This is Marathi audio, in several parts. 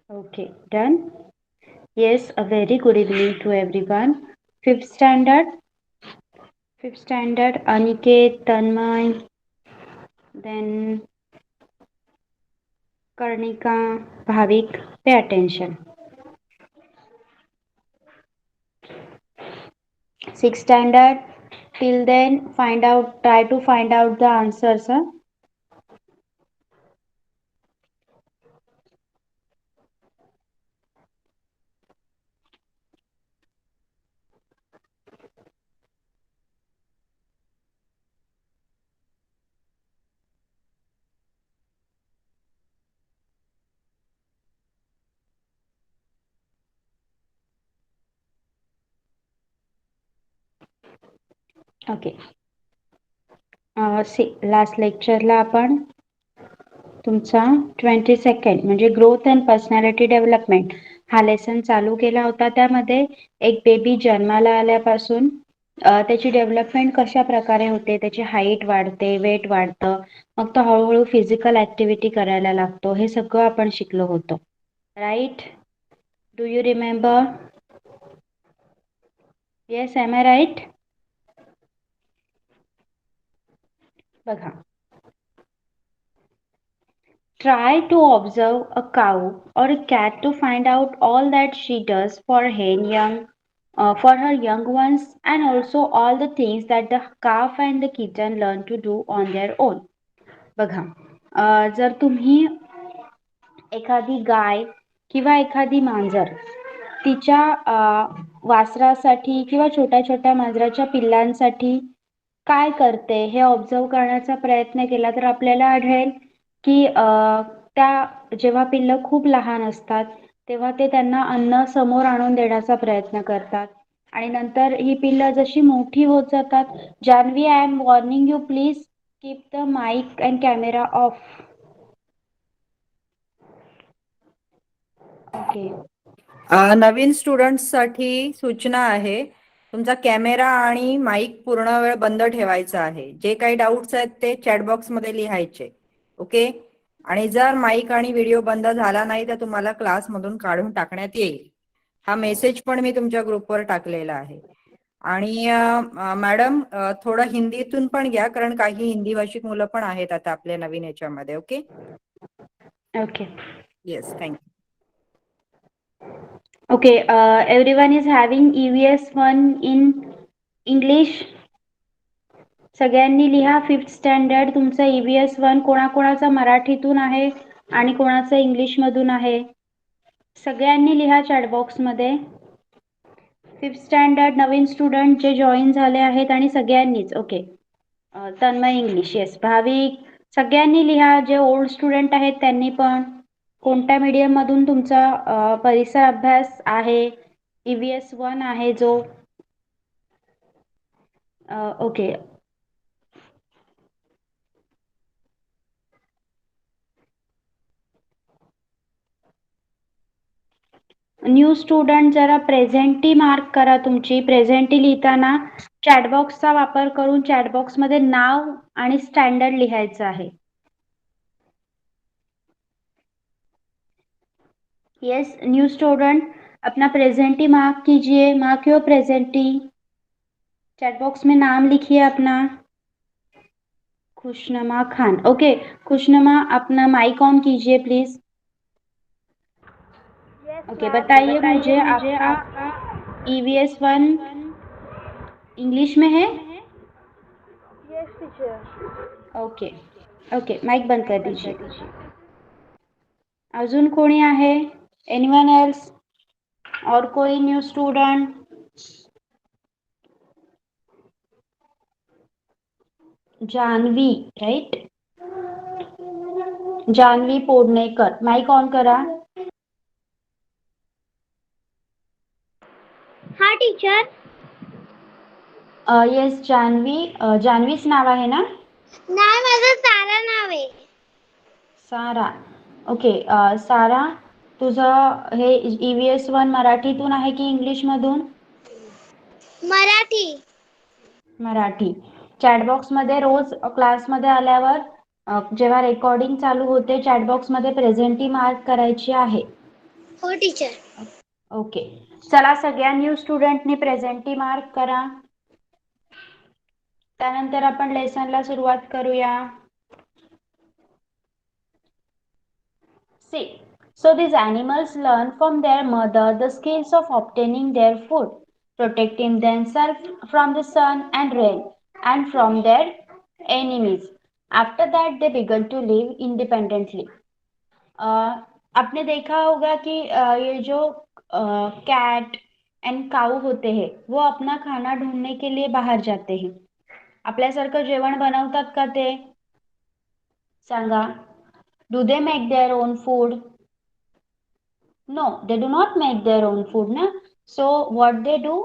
Okay, done. Yes, a very good evening to everyone. Fifth standard, fifth standard, Aniket, Tanmay, then Karnika, Bhavik, pay attention. Sixth standard, till then try to find out the answers. Huh? Okay. Last लेक्चरला आपण तुमचा 22nd म्हणजे ग्रोथ अँड पर्सनॅलिटी डेव्हलपमेंट हा लेसन चालू केला होता. त्यामध्ये एक बेबी जन्माला आल्यापासून त्याची डेव्हलपमेंट कशा प्रकारे होते, त्याची हाईट वाढते, वेट वाढतं, मग तो हळूहळू फिजिकल ऍक्टिव्हिटी करायला लागतो, हे सगळं आपण शिकलो होतो. Right? Do you remember? Yes, am I right? बघा, try to observe a cow or a cat to find out all that she does for for her young ones, and also all the things that the calf and the kitten learn to do on their own. बघा, जर तुम्ही एखादी गाय किंवा एखादी मांजर तिच्या वासरासाठी किंवा छोट्या छोट्या मांजराच्या पिल्लांसाठी काय करते हे ऑब्झर्व करण्याचा प्रयत्न केला तर आपल्याला आढळेल की त्या जेव्हा पिल्लं खूप लहान असतात तेव्हा ते त्यांना अन्न समोर आणून देण्याचा प्रयत्न करतात आणि नंतर ही पिल्लं जशी मोठी होत जातात. Janhvi, I am warning you, please keep the mic and camera off. Okay. नवीन स्टुडंट्ससाठी सूचना आहे, तुमचा कॅमेरा आणि माईक पूर्ण वेळ बंद ठेवायचा आहे. जे काही डाऊट्स आहेत ते चॅट बॉक्समध्ये लिहायचे. ओके. आणि जर माईक आणि व्हिडिओ बंद झाला नाही तर तुम्हाला क्लासमधून काढून टाकण्यात येईल. हा मेसेज पण मी तुमच्या ग्रुपवर टाकलेला आहे. आणि मॅडम थोडं हिंदीतून पण घ्या, कारण काही हिंदी भाषिक मुलं पण आहेत आता आपल्या नवीन याच्यामध्ये. Okay. Okay. Yes, thank you. Okay, everyone is having EVS 1 in English. सगळ्यांनी लिहा. फिफ्थ स्टँडर्ड तुमचा EVS 1 कोणाकोणाचा मराठीतून आहे आणि कोणाचा इंग्लिश मधून आहे, सगळ्यांनी लिहा चॅटबॉक्स मध्ये. फिफ्थ स्टँडर्ड नवीन स्टुडंट जे जॉईन झाले आहेत आणि सगळ्यांनीच. ओके. Tanmay English, yes. भाविक, सगळ्यांनी लिहा. जे ओल्ड स्टुडंट आहेत त्यांनी पण. कोणत्या मीडियम मधून तुमचा परिसर अभ्यास आहे, EVS 1 आहे जो. ओके. न्यू स्टुडंट जरा प्रेझेंटी मार्क करा. तुमची प्रेझेंटी लिहिताना चॅटबॉक्सचा वापर करून चॅटबॉक्समध्ये नाव आणि स्टँडर्ड लिहायचं आहे. यस, न्यू स्टूडेंट अपना प्रेजेंटी मार्क कीजिए. Mark your presenty. चैट में नाम लिखिए अपना. खुशनमा खान. ओके. खुशनमा, अपना माइक ऑन कीजिए प्लीज. ओके. बताइए मुझे आपका EVS 1 इंग्लिश में है? Yes teacher. Okay. Okay, mic बंद कर दीजिए. अजून कोणी आहे? Anyone else? और कोई new student? Janhvi, right? Janhvi Podnekar, mic on करा. हा टीचर. येस जानवी. जानवीच नाव आहे ना? नाही, माझं सारा नाव आहे. सारा. ओके. सारा, तुझं हे EVS 1 मराठीतून आहे की इंग्लिश मधून? मराठी. मराठी. चॅटबॉक्स मध्ये रोज क्लासमध्ये आल्यावर जेव्हा रेकॉर्डिंग चालू होते चॅटबॉक्स मध्ये प्रेझेंटी मार्क करायची आहे. हो टीचर. ओके, चला सगळ्या न्यू स्टुडंटनी प्रेझेंटी मार्क करा. त्यानंतर आपण लेसनला सुरुवात करूया. See, so these animals learn from their mother the skills of obtaining their food, protecting themselves from the sun and rain, and from their enemies. After that, they began to live independently. आपने देखा होगा कि ये जो कैट एंड काऊ होते हैं वो अपना खाना ढूंढने के लिए बाहेर जाते हैं. आपल्यासारखं जेवण बनवतात का ते? सांगा. Do they make their own food? No, they do not make their own food, na. So what they do,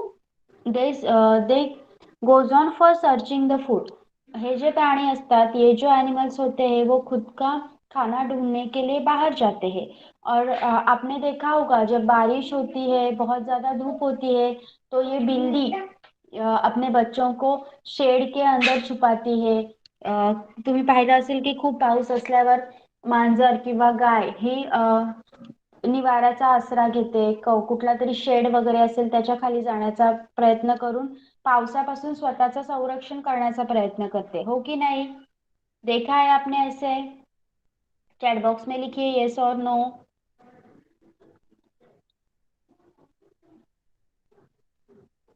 they goes on for searching the food. हे जो प्राणी असतात, ये जो एनिमल्स होते हैं, वो खुद का खाना ढूंढने के लिए बाहर जाते हैं. और आपने देखा होगा जब बारिश होती है, बहुत ज्यादा धूप होती है, तो ये बिल्ली अपने बच्चों को शेड के अंदर छुपाती है. तुम्ही पाहिलं असेल की खूप पाऊस असल्यावर मांजर किंवा गाय ही निवाराचा आसरा घेते. कुठला तरी शेड वगैरे असेल त्याच्या खाली जाण्याचा प्रयत्न करून पावसापासून स्वतःचं संरक्षण करण्याचा प्रयत्न करते. हो की नाही? देखा है आपने ऐसे? चैट बॉक्स में लिखिए येस और नो.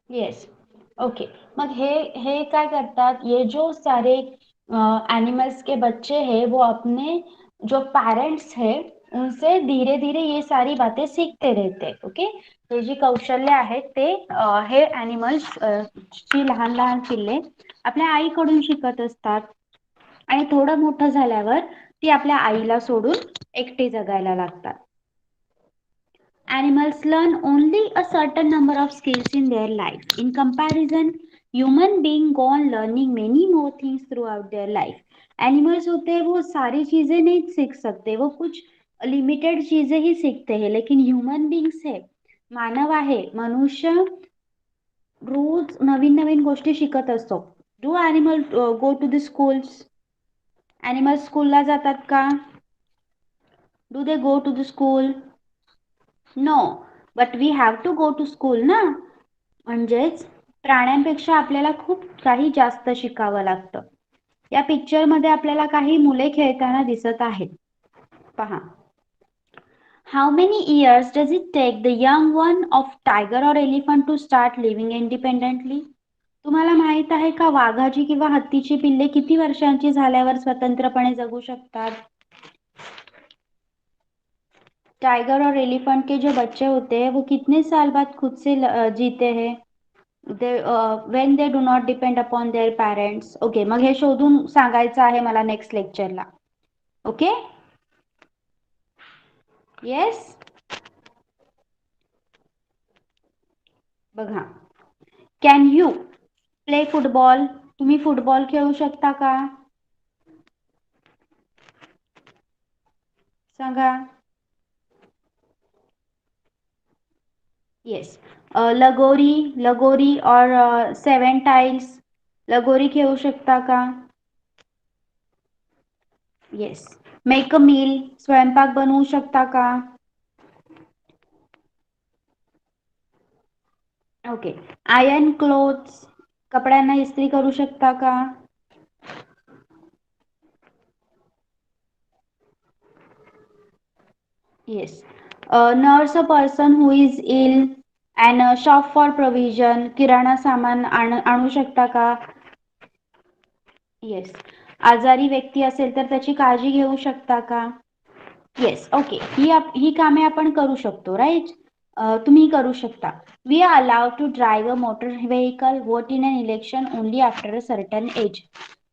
येस. ओके, मग हे काय करतात, ये जो सारे एनिमल्स के बच्चे हैं वो अपने जो पेरेंट्स है उनसे धीरे धीरे ये सारी बातें सीखते रहते. ओके, हे जी कौशल्य आहेत ते हे एनिमल्स ची लहान लहान पिल्ले आपल्या आईकडून शिकत असतात. आणि थोडं मोठं झाल्यावर ती आपल्या आईला सोडून एकटी जगायला लागतात. Animals learn only a certain number of skills in their life. In comparison, human being go on learning many more things throughout their life. Animals होते हैं वो सारी चीजें नहीं सीख सकते, वो कुछ लिमिटेड चीजें ही सीखते हैं. लेकिन ह्यूमन बीइंग्स है, मानव आहे, मनुष्य रोज नवीन नवीन गोष्टी शिकत असतो. Do animal go to the schools? Animals स्कूलला जातात का? Do they go to the school? No, but we have to go to school ना. म्हणजेच प्राण्यांपेक्षा आपल्याला खूप काही जास्त शिकावं लागतं. या पिक्चर मध्ये आपल्याला काही मुले खेळताना दिसत आहेत. पहा. How many years does it take the young one of tiger और elephant to start living independently? तुम्हाला माहित आहे का वाघाची किंवा हत्तीची पिल्ले किती वर्षांची झाल्यावर स्वतंत्रपणे जगू शकतात? टाइगर और एलिफेंट के जो बच्चे होते हैं वो कितने साल बाद खुद से जीते हैं? when they do not depend upon their parents. Okay, मग हे शोधून सांगायचं आहे मला नेक्स्ट लेक्चरला. Okay, yes. बघा, कॅन यू प्ले फुटबॉल? तुम्ही फुटबॉल खेळू शकता का? सांगा. येस. लगोरी और सेवन टाइल्स, लगोरी खेळू शकता का? येस. मेक अ मील, स्वयंपाक बनवू शकता का? ओके. आयर्न क्लोथ्स, कपड्यांना इस्त्री करू शकता का? Yes. Nurse a person who is ill and shop for provision, किराणा सामान आणू शकता का? येस. आजारी व्यक्ती असेल तर त्याची काळजी घेऊ शकता का? येस. ओके, ही कामे आपण करू शकतो, राईट. तुम्ही करू शकता. We are allowed to drive a motor vehicle, vote in an election only after a certain age.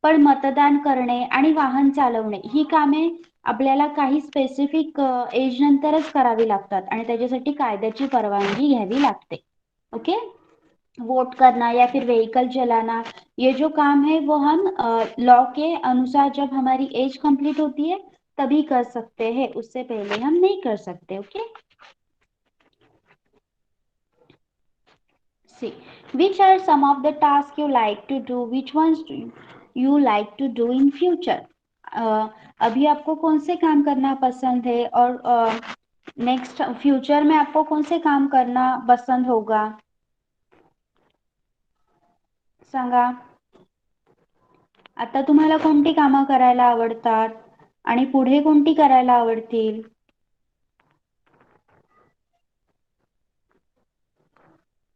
पण मतदान करणे आणि वाहन चालवणे ही कामे आपल्याला काही स्पेसिफिक एज नंतरच करावी लागतात आणि त्याच्यासाठी कायद्याची परवानगी घ्यावी लागते. ओके, वोट करना या फिर व्हीकल चलाना, ये जो काम है वो हम लॉ के अनुसार जब हमारी एज कंप्लीट होती है तभी कर सकते हैं, उससे पहले हम नहीं कर सकते. Okay. See, which are some of the tasks you like to do? Which ones do you like to do in future? अभी आपको कौन से काम करना पसंद है और नेक्स्ट फ्यूचर में आपको कौन से काम करना पसंद होगा सांगा. आता तुम्हाला कोणती कामं करायला आवडतात आणि पुढे कोणती करायला आवडतील.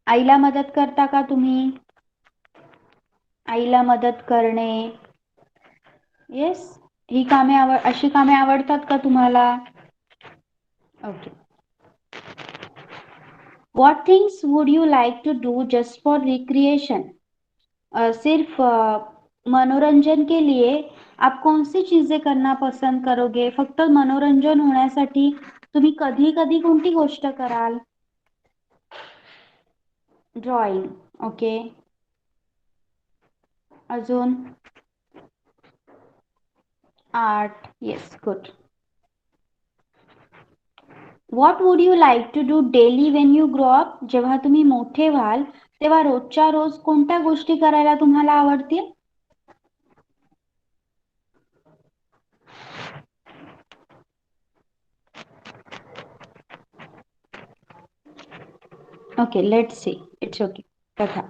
आईला मदत करता का तुम्ही. आईला मदत करणे. येस. ही कामे अशी कामे आवडतात का तुम्हाला. Okay. What things would you like to do just for recreation. सिर्फ मनोरंजन के लिए आप कौन सी चीजें करना पसंद करोगे. फक्त मनोरंजन होण्यासाठी तुम्ही कधी कधी कोणती गोष्ट कराल. ड्रॉइंग. ओके. अजून art. Yes good. What would you like to do daily when you grow up. जेव्हा तुम्ही मोठे व्हाल तेव्हा रोजच्या रोज कोणत्या गोष्टी करायला तुम्हाला आवडतील. Okay, let's see. It's okay. बघा.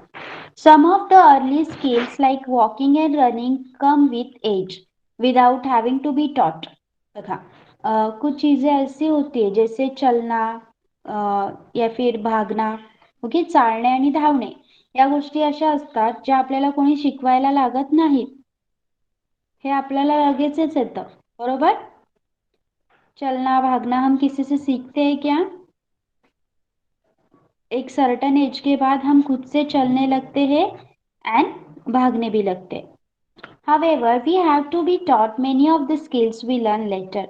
Some of the early skills like walking and running come with age without having to be taught. बघा. कुछ चीजें ऐसी होती है जैसे चलना या फिर भागना. ओके. चालणे आणि धावणे या गोष्टी अशा असतात ज्या आपल्याला कोणी शिकवायला लागत नाहीत. हे आपल्याला लगेचच येतं. बरोबर. चलना भागना हम किसी से सीखते हैं क्या. एक सर्टन एज के बाद हम खुद से चलने लगते हैं एंड भागने भी लगते हैं. However, we have to be taught many of the skills we learn later.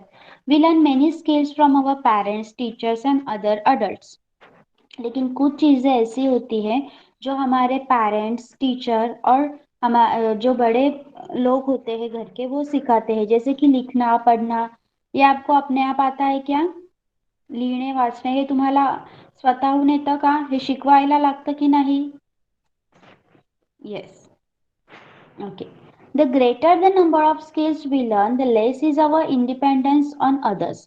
We learn many skills from our parents, teachers and other adults. लेकिन कुछ चीज़ें ऐसी होती हैं जो हमारे पेरेंट्स, टीचर और जो बड़े लोग होते हैं घर के वो सिखाते हैं. जैसे की लिखना पढ़ना. ये आपको अपने आप आता है क्या. लिहिणे वाचणे हे तुम्हाला स्वतःहून येतं का. हे शिकवायला लागतं की नाही. Yes. Okay. The greater the number of skills we learn, the less is our independence on others.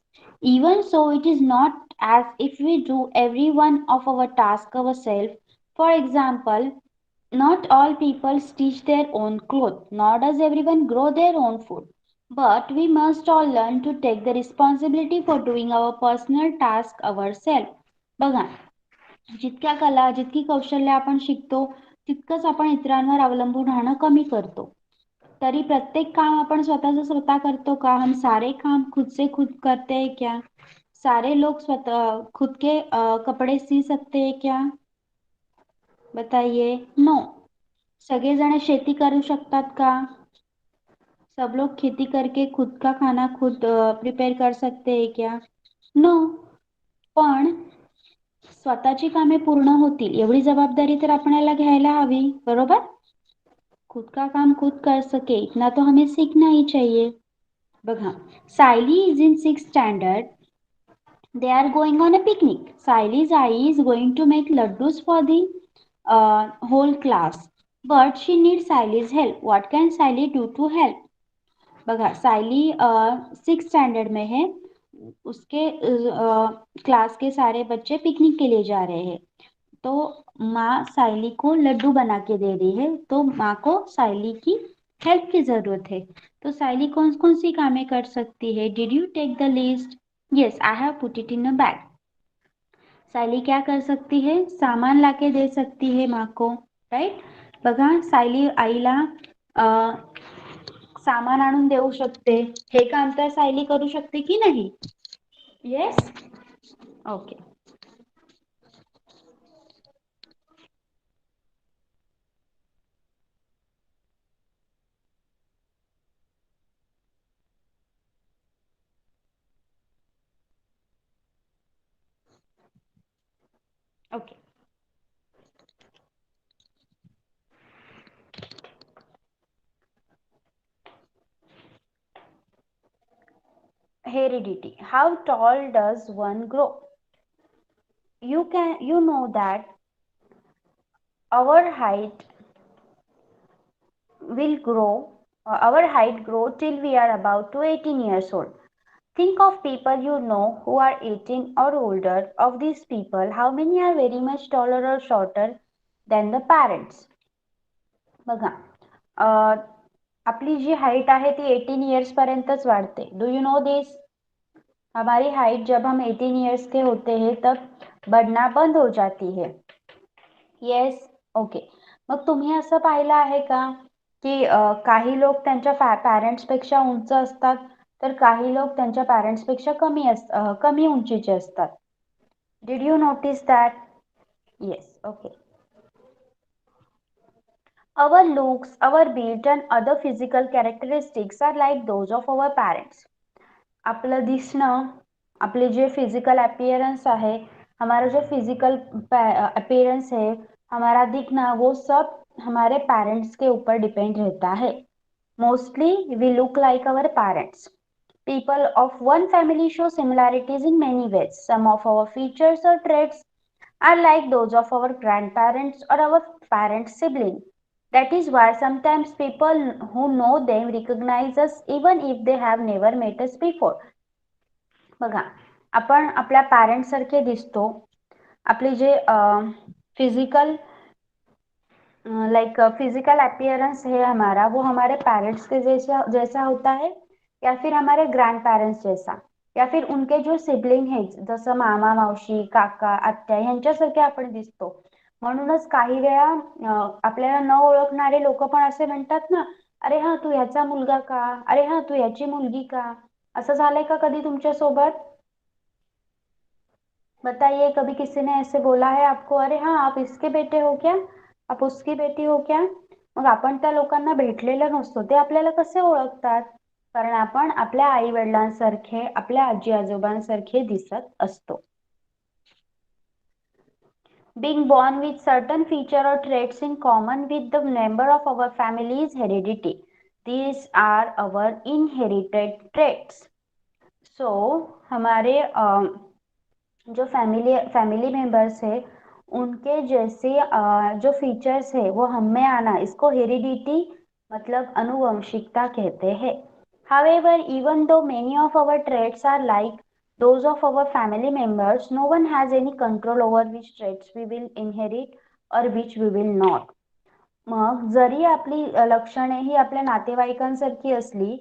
Even so, it is not as if we do every one of our tasks ourselves. For example, not all people stitch their own clothes, nor does everyone grow their own food. But we must all learn to take the responsibility for doing our personal task ourselves. बघा. जितक्या कला जितकी कौशल्य आपण शिकतो तितकंच आपण इतरांवर अवलंबून राहणं कमी करतो. तरी प्रत्येक काम आपण स्वतःच स्वतः करतो का. हम सारे काम खुद से खुद करते हैं क्या. सारे लोग स्वतः खुद के कपडे सी सकते हैं क्या. बताइए. नो. सगळेजण शेती करू शकतात का. सब लोग खेती करके खुद का खाना खुद प्रिपेअर कर सकते हैं क्या. नो. पण स्वतःची कामे पूर्ण होतील एवढी जबाबदारी तर आपल्याला घ्यायला हवी. बरोबर. खुद का काम खुद कर सके इतना तो हमें सीखना ही चाहिए. बघा. Sayali is in 6th standard. They are going on a picnic. Saily's I is going to make laddus for the whole class. But she needs Saily's help. What can Saily do to help? बघा. सायली 6th स्टैंडर्ड में है. उसके क्लास के सारे बच्चे पिकनिक के लिए जा रहे हैं. तो माँ सायली को लड्डू बना के दे रही है. तो माँ को सायली की हेल्प की जरूरत है. तो सायली कौन कौन सी कामें कर सकती है. Did you take the list. Yes I have put it in a bag. Sayali क्या कर सकती है. सामान लाके दे सकती है माँ को. राइट. बघा. सायली आईला सामान आणून देऊ शकते. हे काम तर सायली करू शकते की नाही. Yes. Okay. Okay. Heredity. How tall does one grow? You know that our height will grow our height grow till we are about to 18 years old. Think of people you know who are 18 or older. Of these people, how many are very much taller or shorter than the parents? बघा, आपली जी हाइट आहे ती 18 इयर्स पर्यंतच वाढते. डू यू नो दिस? हमारी हाइट जब हम 18 इयर्स के होते हैं तब बढ़ना बंद हो जाती है. येस. ओके. मग तुम्ही असं पाहिलं आहे का की काही लोक त्यांच्या पॅरेंट्सपेक्षा उंच असतात तर काही लोक त्यांच्या पॅरेंट्सपेक्षा कमी उंचीचे असतात. Did you notice that? Yes. Okay. Our looks, our build and other physical characteristics are like those of our parents. आपलं दिसणं, आपले जे फिजिकल अपीयरेंस आहे, हमारा जो फिजिकल अपीयरेंस है, हमारा दिखना, वो सब हमारे पेरेंट्स के ऊपर डिपेंड रहता है. Mostly we look like our parents. People of one family show similarities in many ways. Some of our features or traits are like those of our grandparents or our parents' sibling. That is why sometimes people who know them recognize us even if they have never met us before. बघा, आपण आपल्या पॅरेंट्स सारखे दिसतो. आपले जे फिजिकल फिजिकल अपीयरेंस है हमारा, वो हमारे पेरेंट्स के जैसा जैसा होता है या फिर हमारे ग्रैंड पेरेंट्स जैसा या फिर उनके जो सिबलिंग आहेत जसं मामा मावशी काका आत्या ह्यांच्यासारखे आपण दिसतो. म्हणूनच काही वेळा आपल्याला न ओळखणारे लोक पण असे म्हणतात ना, अरे हा तू ह्याचा मुलगा का, अरे हा तू ह्याची मुलगी का. असं झालंय का कधी तुमच्या सोबत? बताइए, कभी किसी ने ऐसे बोला है आपको, अरे हाँ आप इसके बेटे हो क्या, आप उसकी बेटी हो क्या? मग आपण त्या लोकांना भेटलेलं नसतो. ते आपल्याला कसे ओळखतात? कारण आपण आपल्या आई वडिलांसारखे, आपल्या आजी आजोबांसारखे दिसत असतो. Being born with certain feature or traits in common with the member of our family is heredity. These are our inherited traits. So हमारे जो फैमिली मेंबर्स है उनके जैसे जो फीचर्स है वो हम में आना, इसको हेरिडिटी मतलब अनुवंशिकता कहते हैं. However, even though many of our traits are like those of our family members, no one has any control over which traits we will inherit or which we will not. मग जरी आपली लक्षणे ही आपल्या नातेवाईकांसारखी असली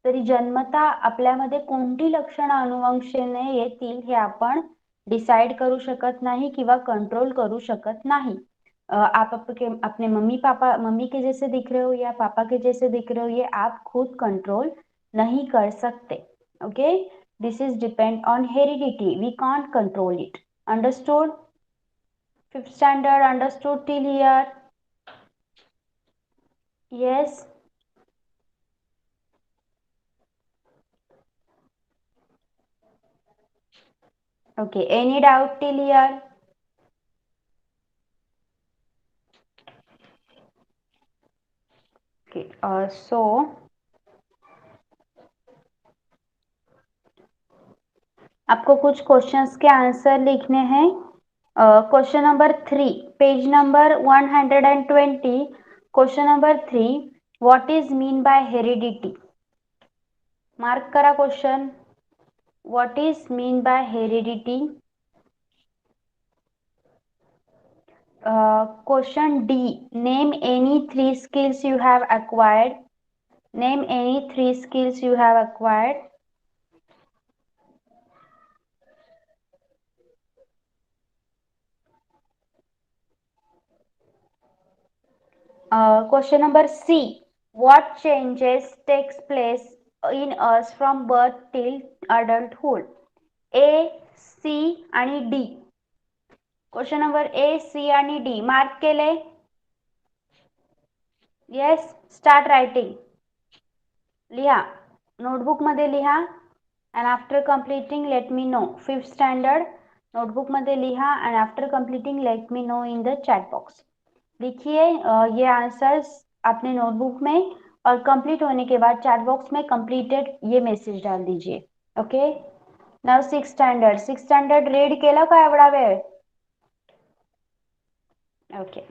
तरी जन्मता आपल्यामध्ये कोणती लक्षणं अनुवंशेने येतील हे आपण डिसाइड करू शकत नाही किंवा कंट्रोल करू शकत नाही. आप अपने मम्मी के जैसे दिख रहे हो या पापा के जैसे दिख रहे हो, ये आप खुद कंट्रोल नहीं कर सकते. Okay, this is depend on heredity. We can't control it. Understood? 5th standard understood till here? Yes. Okay. Any doubt till here? Okay. So आपको कुछ क्वेश्चंस के आंसर लिखने हैं. Question number 3, page number 120. Question number 3, what is mean by heredity? Mark करा question. What is mean by heredity? Question D, name any 3 skills you have acquired. Name any 3 skills you have acquired. Question number C. What changes takes place in us from birth till adulthood? A, C आणि D. Question number A, C आणि D मार्क केले? येस. Start writing. लिहा, नोटबुक मध्ये लिहा. And after completing let me know. 5th standard notebook मध्ये लिहा end after completing let me know in the chat box. लिखिए ये आंसर्स अपने नोटबुक में और कंप्लीट होने के बाद चैट बॉक्स में कंप्लीटेड ये मेसेज डाल दीजिए. Okay. Now 6th standard read केलं का एवढा वेळ? Okay.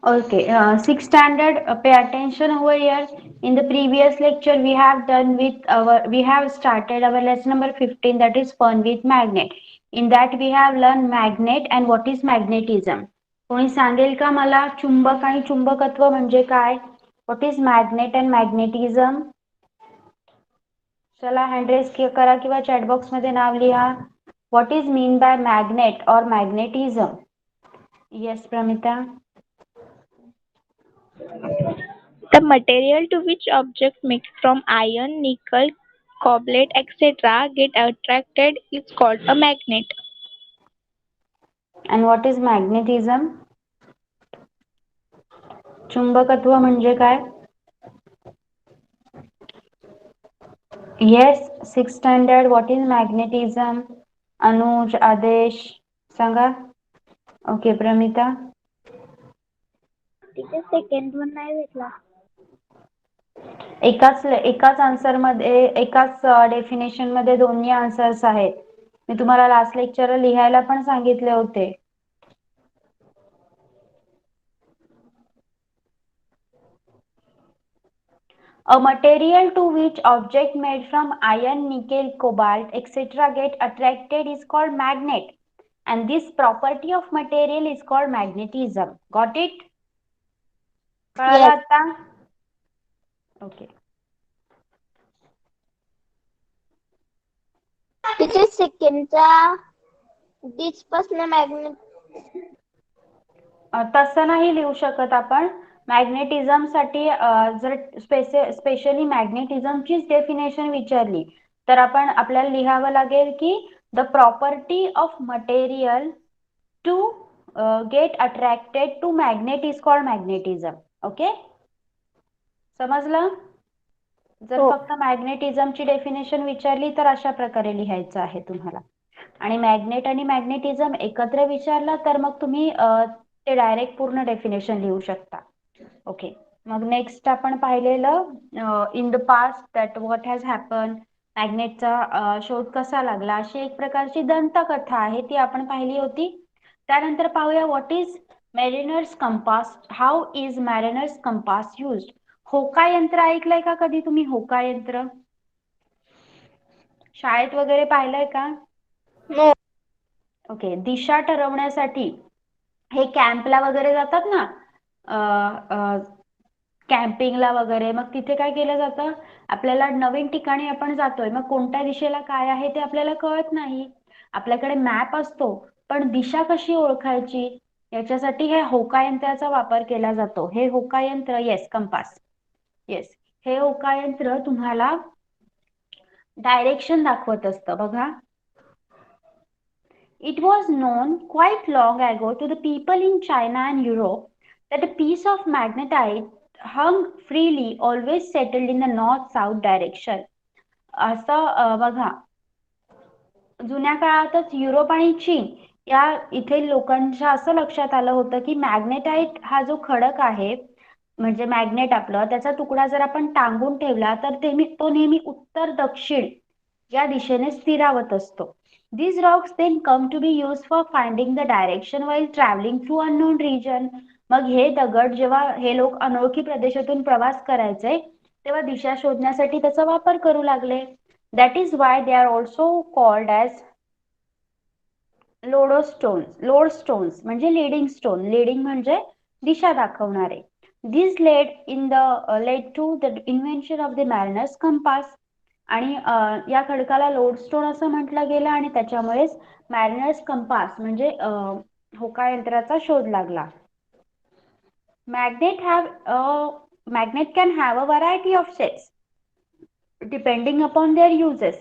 Okay, sixth standard, pay attention over here. In the previous lecture, we have started our lesson number 15, that is fun with magnet. In that we have learned magnet and what is magnetism. कोणी सांगेल का मला चुंबक आणि चुंबकत्व म्हणजे काय? What is magnet and magnetism? चला हँड रेस करा किंवा चॅट बॉक्स मध्ये नाव लिहा. What is mean by magnet or magnetism? Yes, Pramita. The material to which object made from iron, nickel, cobalt, etc. get attracted is called a magnet. And what is magnetism? चुंबकत्व म्हणजे काय? Yes, sixth standard. What is magnetism? Anuj, Adesh, सांगा. Okay, Pramita. तिथे सेकंड वन नाही भेटला. एकाच आन्सर मध्ये एकाच डेफिनेशन मध्ये दोन्ही आन्सर्स आहेत. मी तुम्हाला लास्ट लेक्चर लिहायला पण सांगितले होते. A material to which object made from iron, nickel, cobalt, etc. get attracted is called magnet, and this property of material is called magnetism. Got it? कळालं आता? ओके. तिथे सेकंडचा डिस्पर्सन मॅग्नेट तसं नाही लिहू शकत आपण. मॅग्नेटिझम साठी जर स्पेशली मॅग्नेटिझमचीच डेफिनेशन विचारली तर आपण आपल्याला लिहावं लागेल की the property of material to get attracted to magnet is called magnetism. Okay, समजलं? जर फक्त मॅग्नेटिझमची डेफिनेशन विचारली तर अशा प्रकारे लिहायचं आहे तुम्हाला. आणि मॅग्नेट आणि मॅग्नेटिझम एकत्र विचारला तर मग तुम्ही ते डायरेक्ट पूर्ण डेफिनेशन लिहू शकता. ओके, मग नेक्स्ट आपण पाहिलेलं in the past that what has happen, मॅग्नेटचा शोध कसा लागला, अशी एक प्रकारची दंतकथा आहे ती आपण पाहिली होती. त्यानंतर पाहूया what is mariners compass. How is mariners compass used. होका यंत्र ऐकलंय का कधी तुम्ही? होका यंत्र शाळेत वगैरे पाहिलंय का? ओके, दिशा ठरवण्यासाठी हे कॅम्पला वगैरे जातात ना, कॅम्पिंगला वगैरे, मग तिथे काय केलं जातं, आपल्याला नवीन ठिकाणी आपण जातोय, मग कोणत्या दिशेला काय आहे ते आपल्याला कळत नाही. आपल्याकडे मॅप असतो पण दिशा कशी ओळखायची याच्यासाठी हे होका यंत्राचा वापर केला जातो. हे होका यंत्र, येस कंपास, येस, हे होका यंत्र तुम्हाला डायरेक्शन दाखवत असतं. बघा, it was known quite long ago to the people in China and Europe that a piece of magnetite hung freely, always settled in the north-south direction. असं बघा, जुन्या काळातच युरोप आणि चीन या इथे लोकांच्या असं लक्षात आलं होतं की मॅग्नेटाइट हा जो खडक आहे, म्हणजे मॅग्नेट आपलं, त्याचा तुकडा जर आपण टांगून ठेवला तर तो नेहमी उत्तर दक्षिण या दिशेने स्थिरावत असतो. These rocks then come to be used for finding the direction while traveling through unknown region. मग हे दगड जेव्हा हे लोक अनोळखी प्रदेशातून प्रवास करायचे तेव्हा दिशा शोधण्यासाठी त्याचा वापर करू लागले. That is why they are also called as lodestones म्हणजे लीडिंग स्टोन. लीडिंग म्हणजे दिशा दाखवणारे. This led to the invention of the mariner's compass. आणि या खडकाला लोडस्टोन असं म्हटलं गेलं आणि त्याच्यामुळेच मॅरिनर्स कंपास म्हणजे होका यंत्राचा शोध लागला. Magnet can have a variety of shapes depending upon their uses.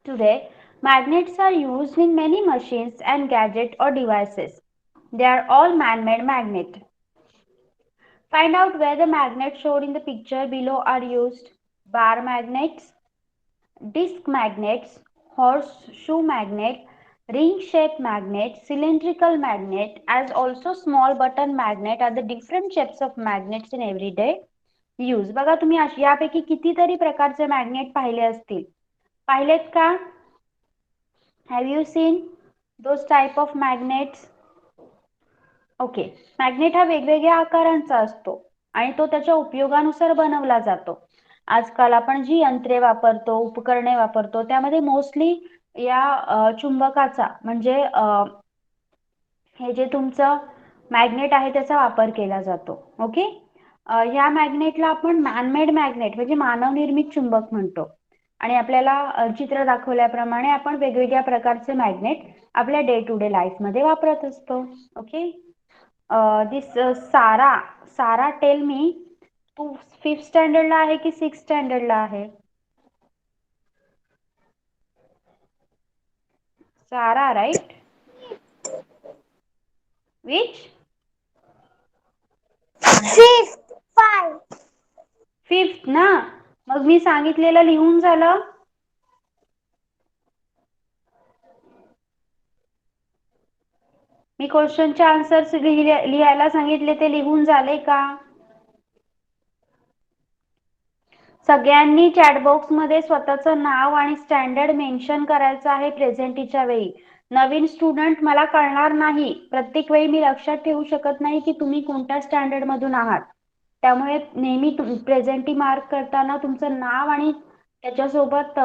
Today, magnets are used in many machines and gadgets or devices. They are all man-made magnets. Find out where the magnets showed in the picture below are used. Bar magnets, disc magnets, horseshoe magnet, ring-shaped magnet, cylindrical magnet, as also small button magnet are the different shapes of magnets in everyday use. बघा, तुम्ही यापैकी कितीतरी प्रकारचे मॅग्नेट पाहिले असतील. पाहिलेत का? Have you seen those type of magnets? Okay. Magnet हा वेगवेगळ्या आकारांचा असतो आणि तो त्याच्या उपयोगानुसार बनवला जातो. आजकाल आपण जी यंत्रे वापरतो, उपकरणे वापरतो त्यामध्ये मोस्टली या चुंबकाचा म्हणजे हे जे तुमचं मॅग्नेट आहे त्याचा वापर केला जातो. ओके. ह्या मॅग्नेटला आपण मॅनमेड मॅग्नेट म्हणजे मानवनिर्मित चुंबक म्हणतो आणि आपल्याला चित्र दाखवल्याप्रमाणे आपण वेगवेगळ्या प्रकारचे मॅग्नेट आपल्या डे टू डे लाईफ मध्ये वापरत असतो. ओके. दिस सारा सारा टेल मी, तू 5th स्टँडर्डला आहे की 6th स्टँडर्डला आहे? सारा, राईट? विच? 5th 5. 5th ना? मग मी सांगितलेलं लिहून झालं? मी क्वेश्चनचे आन्सर्स लिहायला सांगितले ते लिहून झाले का? सगळ्यांनी चॅटबॉक्स मध्ये स्वतःचं नाव आणि स्टँडर्ड मेन्शन करायचं आहे प्रेझेंटीच्या वेळी. नवीन स्टुडंट मला कळणार नाही, प्रत्येक वेळी मी लक्षात ठेवू शकत नाही की तुम्ही कोणत्या स्टँडर्ड मधून आहात. त्यामुळे नेहमी प्रेझेंटी मार्क करताना तुमचं नाव आणि त्याच्यासोबत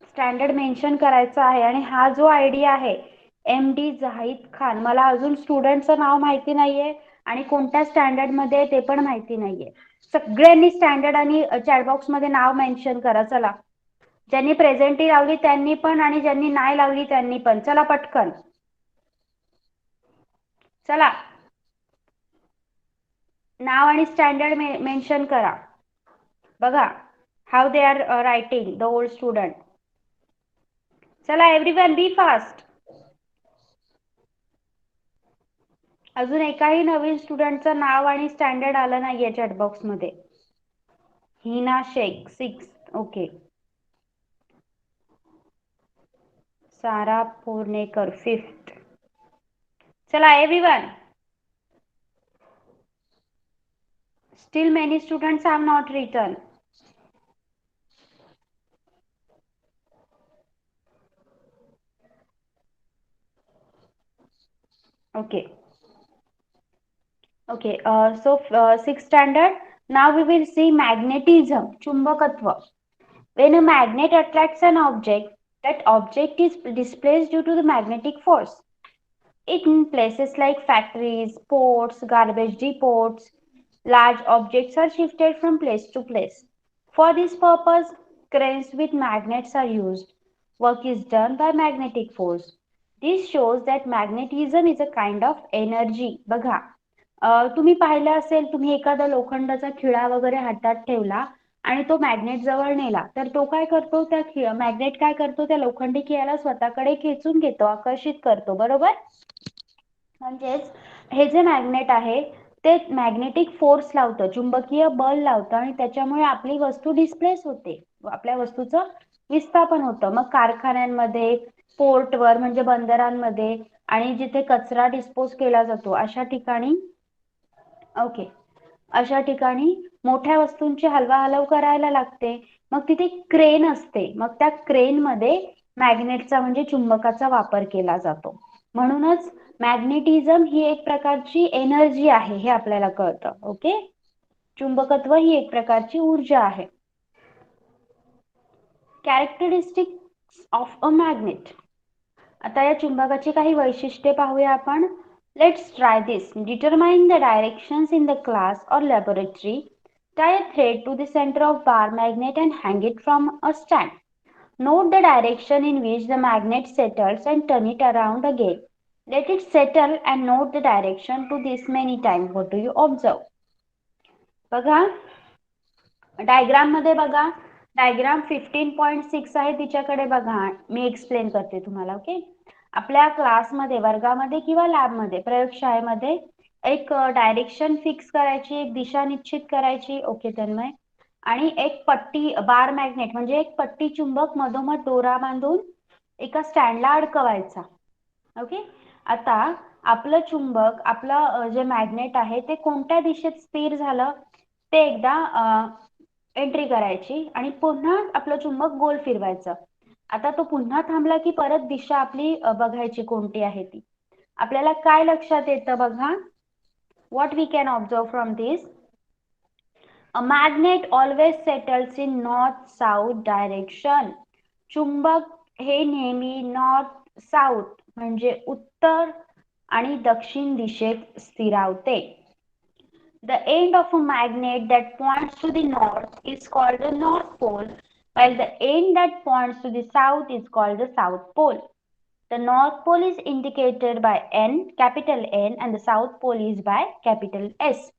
स्टँडर्ड मेन्शन करायचं आहे. आणि हा जो आयडी आहे MD जाहिद खान, मला अजून स्टुडंटचं नाव माहिती नाहीये आणि कोणत्या स्टँडर्ड मध्ये ते पण माहिती नाहीये. सगळ्यांनी स्टँडर्ड आणि चॅटबॉक्स मध्ये नाव मेन्शन करा. चला, ज्यांनी प्रेझेंटी लावली त्यांनी पण आणि ज्यांनी नाही लावली त्यांनी पण. चला पटकन, चला नाव आणि स्टँडर्ड मेन्शन करा. बघा how they are writing the old student. चला एव्हरीवन बी फास्ट. अजून एकाही नवीन स्टुडंटचं नाव आणि स्टँडर्ड आलं नाहीये चॅटबॉक्स मध्ये. हिना शेख 6th. ओके. सारा पोर्णेकर 5th. चला everyone. Still many students have not written. Okay. Okay. Sixth standard. Now we will see magnetism, chumbakatva. When a magnet attracts an object, that object is displaced due to the magnetic force. In places like factories, ports, garbage depots, large objects are shifted from place to place. For this purpose, cranes with magnets are used. Work is done by magnetic force. This shows that magnetism is a kind of energy. बघा, तुम्ही पाहिलं असेल, तुम्ही एखादा लोखंडाचा खिळा वगैरे हातात ठेवला आणि तो मॅग्नेट जवळ नेला तर तो काय करतो, त्या मॅग्नेट काय करतो, त्या लोखंडी खिळ्याला स्वतःकडे खेचून घेतो, आकर्षित करतो. बरोबर? म्हणजेच हे जे मॅग्नेट आहे ते मॅग्नेटिक फोर्स लावतं, चुंबकीय बल लावतं आणि त्याच्यामुळे आपली वस्तू डिस्प्लेस होते, आपल्या वस्तूचं विस्थापन होतं. मग कारखान्यांमध्ये, पोर्टवर म्हणजे बंदरांमध्ये आणि जिथे कचरा डिस्पोज केला जातो अशा ठिकाणी, ओके, अशा ठिकाणी मोठ्या वस्तूंची हलवाहलव करायला लागते. मग तिथे क्रेन असते, मग त्या क्रेन मध्ये मॅग्नेटचा म्हणजे चुंबकाचा वापर केला जातो. म्हणूनच मॅग्नेटिझम ही एक प्रकारची एनर्जी आहे हे आपल्याला कळतं. ओके. चुंबकत्व ही एक प्रकारची ऊर्जा आहे. Characteristics of a magnet. आता या चुंबकाची काही वैशिष्ट्ये पाहूया आपण. Let's try this. Determine the directions in the class or laboratory. Tie a thread to the center of bar magnet and hang it from a stand. Note the direction in which the magnet settles and turn it around again. Let it settle and note the direction to this many times. What do you observe? बघा डायग्राम मध्ये, बघा डायग्राम 15.6 आहे, तिच्याकडे बघा. मी एक्सप्लेन करते तुम्हाला. ओके. आपल्या क्लासमध्ये, वर्गामध्ये किंवा लॅबमध्ये, प्रयोगशाळेमध्ये एक डायरेक्शन फिक्स करायची, एक दिशा निश्चित करायची. ओके तन्मय. आणि एक पट्टी, बार मॅग्नेट म्हणजे एक पट्टी चुंबक मधोमध दोरा बांधून एका स्टँडला अडकवायचा. ओके. आता आपलं चुंबक, आपलं जे मॅग्नेट आहे ते कोणत्या दिशेत स्थिर झालं ते एकदा एंट्री करायची आणि पुन्हा आपलं चुंबक गोल फिरवायचं. आता तो पुन्हा थांबला की परत दिशा आपली बघायची कोणती आहे ती. आपल्याला काय लक्षात येतं बघा? What we can observe from this? A magnet always settles in north-south direction. चुंबक हे नेहमी नॉर्थ साऊथ म्हणजे उत्तर आणि दक्षिण दिशेत स्थिरावते. The end of a magnet that points to the north is called the north pole, while the end that points to the south is called the south pole. The north pole is indicated by N, capital N, and the south pole is by capital S.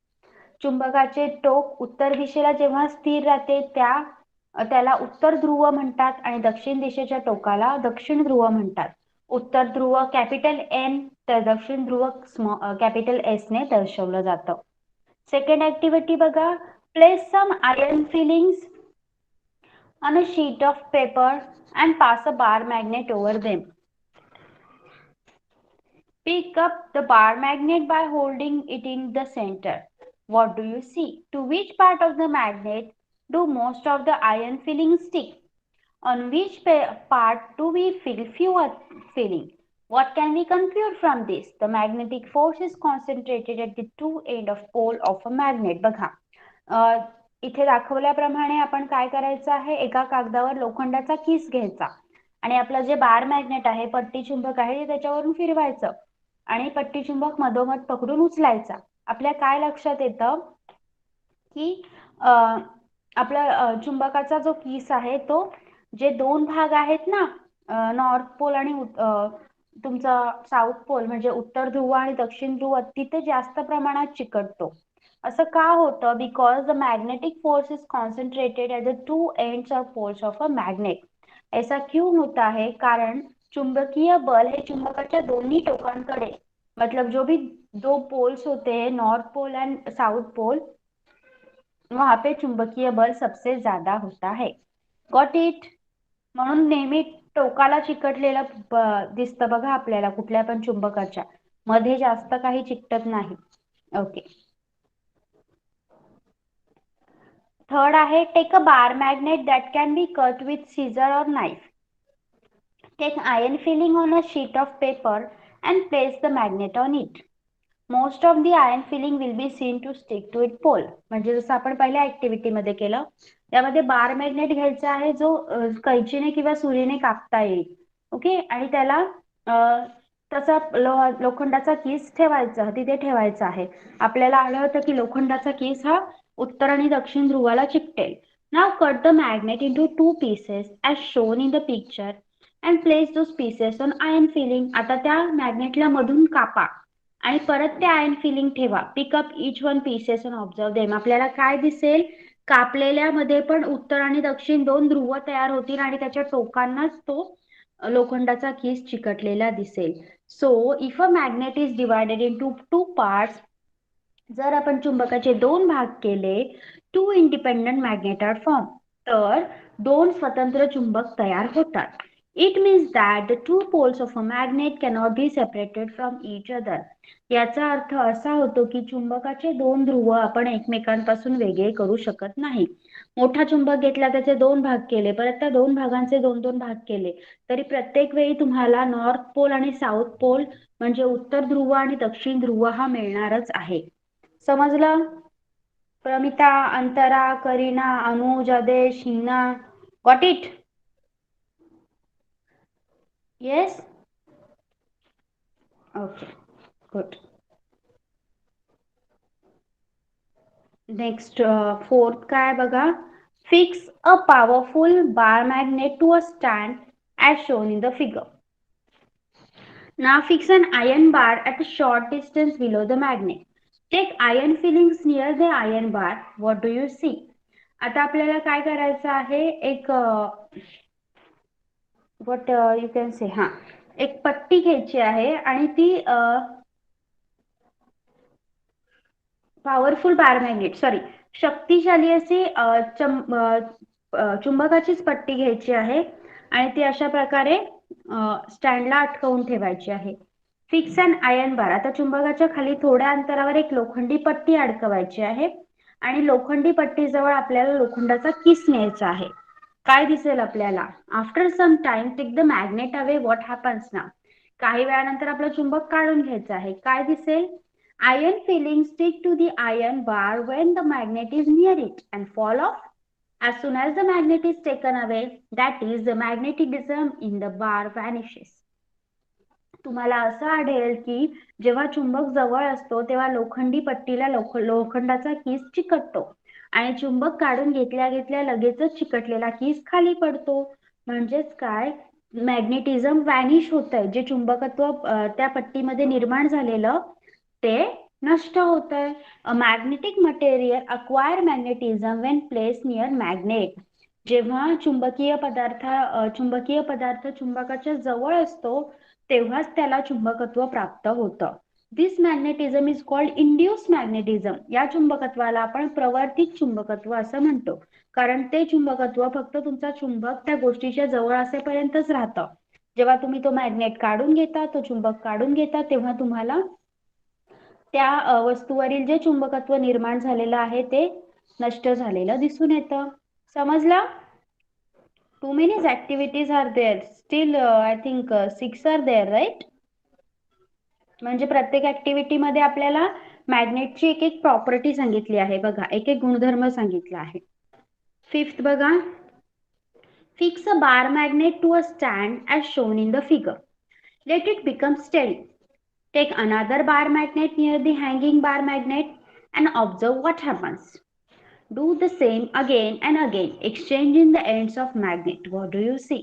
चुंबकाचे टोक उत्तर दिशेला जेव्हा स्थिर राहते त्याला उत्तर ध्रुव म्हणतात आणि दक्षिण दिशेच्या टोकाला दक्षिण ध्रुव म्हणतात. उत्तर ध्रुव कॅपिटल एन तर दक्षिण ध्रुव कॅपिटल एस ने दर्शवलं जातं. सेकंड ऍक्टिव्हिटी बघा. Place some iron filings on a sheet of paper and pass a bar magnet over them. Pick up the bar magnet by holding it in the center. What do you see? To which part of the magnet do most of the iron fillings stick? On which part do we feel fewer filling? What can we conclude from this? The magnetic force is concentrated at the two end of pole of a magnet. बघा इथे दाखवल्याप्रमाणे आपण काय करायचं आहे, एका कागदावर लोखंडाचा किस घ्यायचा आणि आपलं जे बार मॅग्नेट आहे, पट्टी चुंबक आहे, ते त्याच्यावरून फिरवायचं आणि पट्टी चुंबक मधोमध पकडून उचलायचा. आपल्या काय लक्षात येतं की आपला चुंबकाचा जो किस आहे तो जे दोन भाग आहेत ना, नॉर्थ पोल आणि तुमचा साऊथ पोल म्हणजे उत्तर ध्रुव आणि दक्षिण ध्रुव, तिथे जास्त प्रमाणात चिकटतो. असं का होतं? Because the magnetic force is concentrated at the two ends of poles of a magnet. ऐसा क्यों होता है? कारण चुंबकीय बल हे चुंबकाच्या दोन्ही टोकांकडे, मतलब जो भी दो पोल्स होते हैं north pole and south pole, वहां पे चुंबकीय बल सबसे ज्यादा होता है. Got it? म्हणून नेहमी टोकाला चिकटलेलं दिसतं बघा आपल्याला कुठल्या पण चुंबकाच्या मध्ये जास्त काही चिकटत नाही. ओके. थर्ड आहे take a bar magnet that can be cut with scissor और knife. Take iron filing on a sheet of paper and place the magnet on it. Most of the iron filling will be seen to stick to its pole. म्हणजे जसं आपण पहिल्या ऍक्टिव्हिटी मध्ये केलं त्यामध्ये बार मॅग्नेट घ्यायचा आहे जो कैचीने किंवा सुरीने कापता येईल. ओके. आणि त्याला तसा लोखंडाचा कीस ठेवायचा, तिथे ठेवायचा आहे. आपल्याला आलं होतं की लोखंडाचा कीस हा उत्तर आणि दक्षिण ध्रुवाला चिकटेल. Now cut the magnet into two pieces as shown in the picture and place those pieces on iron filling. आता त्या मॅग्नेटला मधून कापा आणि परत ते आयर्न फिलिंग ठेवा. Pickup each one pieces and observe them. आपल्याला काय दिसेल? कापलेल्यामध्ये पण उत्तर आणि दक्षिण दोन ध्रुव तयार होतील आणि त्याच्या टोकांनाच तो लोखंडाचा कीस चिकटलेला दिसेल. So if a magnet is divided into two parts, जर आपण चुंबकाचे दोन भाग केले, two independent magnet are form, तर दोन स्वतंत्र चुंबक तयार होतात. It means that the two poles of a magnet cannot be separated from each other. याचा अर्थ असा होतो की चुंबकाचे दोन ध्रुव आपण एकमेकांपासून वेगळे करू शकत नाही. मोठा चुंबक घेतला, त्याचे दोन भाग केले, परत त्या दोन भागांचे दोन दोन भाग केले, तरी प्रत्येक वेळी तुम्हाला नॉर्थ पोल आणि साऊथ पोल म्हणजे उत्तर ध्रुव आणि दक्षिण ध्रुव हा मिळणारच आहे. समजलं? प्रमिता, अंतरा, करीना, अनुज, आदेश, Hina, got it? Yes? Okay, good. Next, fourth काय बघा. Fix a powerful bar magnet to a stand as shown in the figure. Now fix an iron bar at a short distance below the magnet. Take iron fillings near the iron bar. What do you see? आता आपल्याला काय करायचं आहे? एक what you can say, एक पट्टी घ्यायची आहे आणि ती पॉवरफुल बार मॅग्नेट, सॉरी, शक्तिशाली अशी चुंबकाचीच पट्टी घ्यायची आहे आणि ती अशा प्रकारे स्टँडला अटकवून ठेवायची आहे. फिक्स अँड आयर्न बार. आता चुंबकाच्या खाली थोड्या अंतरावर एक लोखंडी पट्टी अडकवायची आहे आणि लोखंडी पट्टीजवळ आपल्याला लोखंडाचा किस न्यायचा आहे. काय दिसेल आपल्याला? After some time take the magnet away. What happens नाव? काही वेळानंतर आपलं चुंबक काढून घ्यायचं आहे. काय दिसेल? Iron filing stick to the iron bar when the magnet is near it and fall off as soon as the magnet is taken away, that is the magnetism in the bar vanishes. तुम्हाला असं आढळेल की जेव्हा चुंबक जवळ असतो तेव्हा लोखंडी पट्टीला लोखंडाचा कीस चिकटतो आणि चुंबक काढून घेतल्या घेतल्या लगेचच चिकटलेला कीस खाली पडतो. म्हणजेच काय, मॅग्नेटिझम व्हॅनिश होत आहे. जे चुंबकत्व त्या पट्टीमध्ये निर्माण झालेलं ते नष्ट होत आहे. A magnetic material acquire magnetism when place near magnet. जेव्हा चुंबकीय पदार्थ चुंबकाच्या जवळ असतो तेव्हाच त्याला चुंबकत्व प्राप्त होतं. This magnetism is called induce magnetism. या चुंबकत्वाला आपण प्रवर्तित चुंबकत्व असं म्हणतो, कारण ते चुंबकत्व फक्त तुमचा चुंबक त्या गोष्टीच्या जवळ असेपर्यंतच राहतं. जेव्हा तुम्ही तो मॅग्नेट काढून घेता, तो चुंबक काढून घेता, तेव्हा तुम्हाला त्या वस्तूवरील जे चुंबकत्व निर्माण झालेलं आहे ते नष्ट झालेलं दिसून येतं. समजलं? Too many activities are there. Still, I think 6 are there, right? म्हणजे प्रत्येक ऍक्टिव्हिटी मध्ये आपल्याला मॅग्नेटची एक एक प्रॉपर्टी सांगितली आहे. बघा, एक एक गुणधर्म सांगितला आहे. फिफ्थ बघा, fix a bar magnet to a stand as shown in the figure. Let it become steady. Take another bar magnet near the hanging bar magnet and observe what happens. Do the same again and again, exchanging the ends of magnet. What do you see?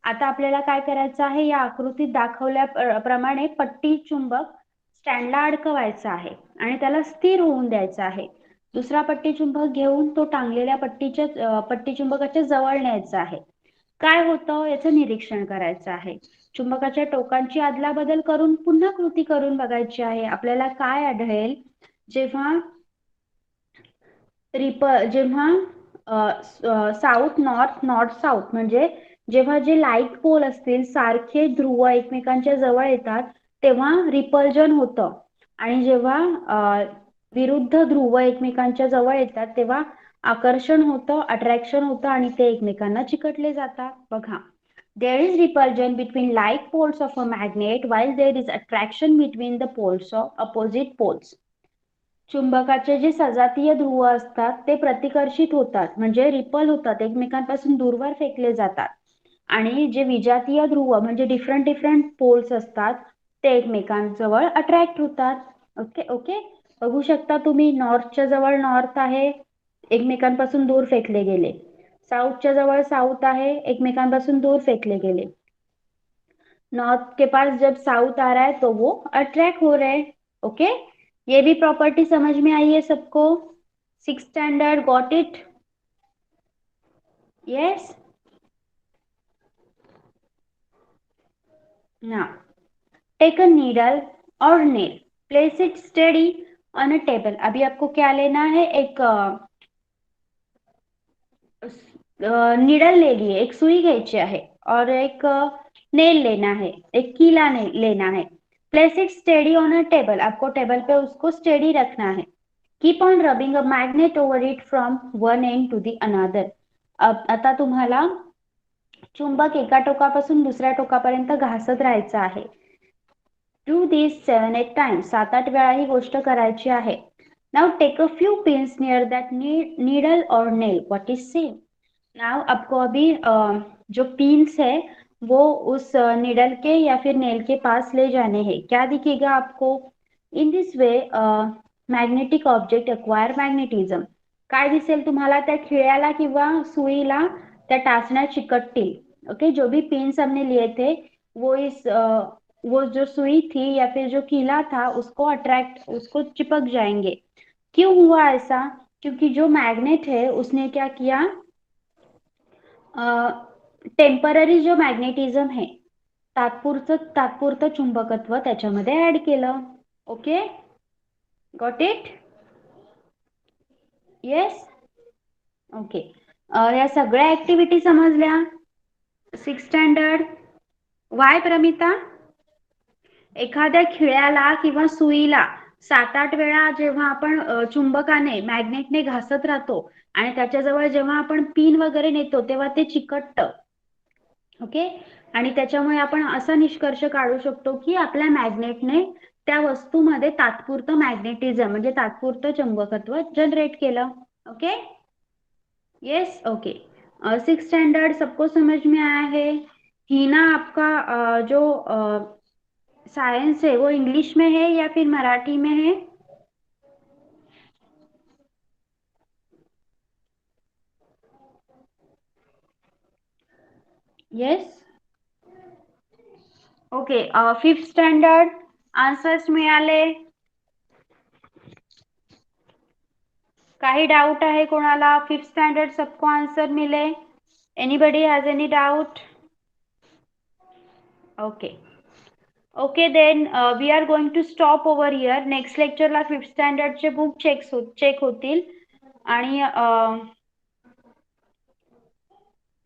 आता आपल्याला काय करायचं आहे, या आकृतीत दाखवल्याप्रमाणे पट्टी चुंबक स्टँडला अडकवायचा आहे आणि त्याला स्थिर होऊन द्यायचा आहे. दुसरा पट्टी चुंबक घेऊन तो टांगलेल्या पट्टी चुंबकाच्या जवळ न्यायचा आहे. काय होतं याचं निरीक्षण करायचं आहे. चुंबकाच्या टोकांची अदलाबदल करून पुन्हा कृती करून बघायची आहे. आपल्याला काय आढळेल, जेव्हा साऊथ नॉर्थ, नॉर्थ साऊथ, म्हणजे जेव्हा जे लाईट पोल असतील सारखे ध्रुव एकमेकांच्या जवळ येतात तेव्हा रिपल्जन होतं आणि जेव्हा विरुद्ध ध्रुव एकमेकांच्या जवळ येतात तेव्हा आकर्षण होतं, अट्रॅक्शन होतं आणि ते एकमेकांना चिकटले जातात. बघा, there is repulsion between like poles of a magnet while there is attraction between the poles of opposite poles. चुंबकाचे जे सजातीय ध्रुव असतात ते प्रतिकर्षित होतात, म्हणजे रिपल होतात, एकमेकांपासून दूरवर फेकले जातात. आणि जे विजातीय ध्रुव म्हणजे डिफरंट पोल्स असतात ते एकमेकांजवळ अट्रॅक्ट होतात. ओके ओके, बघू शकता तुम्ही, नॉर्थच्या जवळ नॉर्थ आहे, एकमेकांपासून दूर फेकले गेले. साऊथच्या जवळ साऊथ आहे, एकमेकांपासून दूर फेकले गेले. नॉर्थ के पास जब साउथ आ रहा है तो वो अट्रैक्ट हो रहे हैं. ओके, ये भी प्रॉपर्टी समझ में आई है सबको? 6th standard, got it? Yes. Now take a needle और nail, place it steady on a table. अभी आपको क्या लेना है, एक नीडल ले लिए, एक सुई घ्यायची आहे और एक नेल लेना है, एक कीला लेना है. Place it steady on a table, आपको टेबल पे उसको स्टेडी रखना है. Keep on rubbing a magnet over it from one end to the another. आता तुम्हाला चुंबक एका टोकापासून दुसऱ्या टोकापर्यंत घासत राहायचं आहे. डू दिस 7-8 टाइम्स, 7-8 वेळा ही गोष्ट करायची आहे. Now take a few pins near that needle और nail. What is same? Now आपको अभी जो पिन्स है वो उस निडल के या फिर नेल के पास ले जाने हैं. क्या दिखेगा आपको? In this way magnetic object acquire magnetism. काय दिसेल तुम्हाला? त्या खिळ्याला किंवा सुईला त्या टाचण्या चिकटतील. ओके, जो भी पिन्स हमने लिए थे वो जो सुई थी या फिर जो कीला था उसको चिपक जाएंगे. क्यों हुआ ऐसा? क्योंकि जो मैग्नेट है उसने क्या किया, टेम्पररी जो मॅग्नेटिझम आहे तात्पुरतं चुंबकत्व त्याच्यामध्ये ऍड केलं. Okay, got it? Yes. Okay, या सगळ्या ऍक्टिव्हिटी समजल्या 6th स्टँडर्ड? वाय प्रमिता? एखाद्या खिळ्याला किंवा सुईला 7-8 वेळा जेव्हा आपण चुंबकाने मॅग्नेटने घासत राहतो आणि त्याच्याजवळ जेव्हा आपण पिन वगैरे नेतो तेव्हा ते चिकटतं. ओके, आणि त्याच्यामुळे आपण असा निष्कर्ष काढू शकतो की आपल्या मॅग्नेटने त्या वस्तूमध्ये तात्पुरतं मॅग्नेटिझम म्हणजे तात्पुरतं चुंबकत्व जनरेट केलं. Okay, yes, okay. 6th standard सबको समझ में आया है. हीना, आपका जो साइंस है वो इंग्लिश में है या फिर मराठी में है? Yes, okay. 5th standard answers मिळाले? काही डाउट आहे कोणाला? 5th स्टैंडर्ड सबको आंसर मिले? Anybody has any doubt? Okay, okay, then we are going to stop over here. Next लेक्चरला 5th स्टँडर्डचे बुक चेक होतील आणि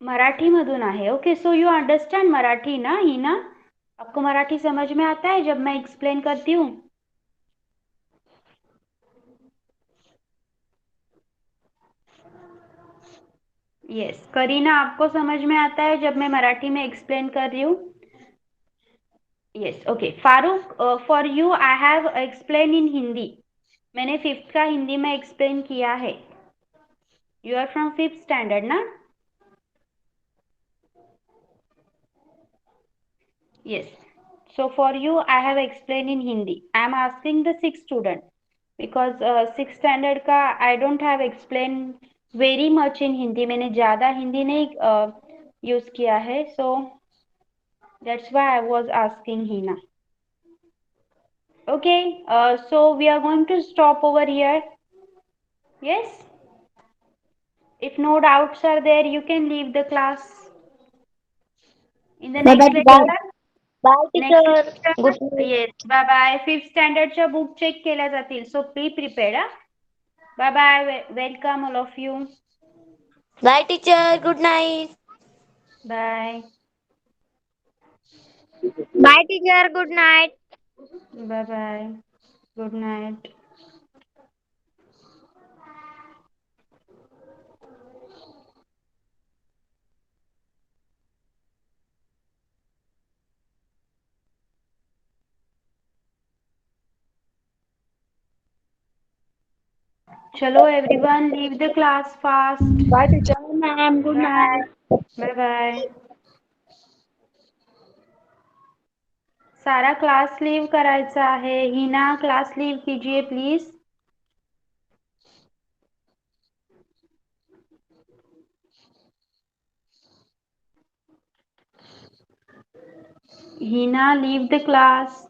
मराठीमधून आहे. Okay, so you understand Marathi ना हीना? आपको मराठी समझ में आता है जब मैं एक्सप्लेन करती हूँ? यस, करीना, आपको समझ में आता है जब मैं मराठी में एक्सप्लेन कर रही हूँ? Yes, okay. Farooq, for you I have explain in Hindi. मैंने 5th का हिंदी में एक्सप्लेन किया है. You are from 5th standard ना? Yes. So for you, I have explained in Hindi. I am asking the 6th student because 6th standard का I don't have explained very much in Hindi. मैंने ज़्यादा हिंदी नहीं use किया है. So that's why I was asking Hina. Okay. So we are going to stop over here. Yes. If no doubts are there, you can leave the class. In the Bye next bye. lecture. Bye next teacher. Good lecture, night. Yes, bye bye. 5th स्टँडर्डच्या बुक चेक केल्या जातील. So be prepared. Bye bye. Welcome all of you. Bye teacher. Good night. Bye Bye teacher. Good night. Bye bye. Good night. चलो everyone, leave the class fast. Bye teacher. Ma'am. Good bye night. Bye bye. सारा क्लास लीव करायचा आहे. हिना, क्लास लीव कीजिए please. Heena, leave the class.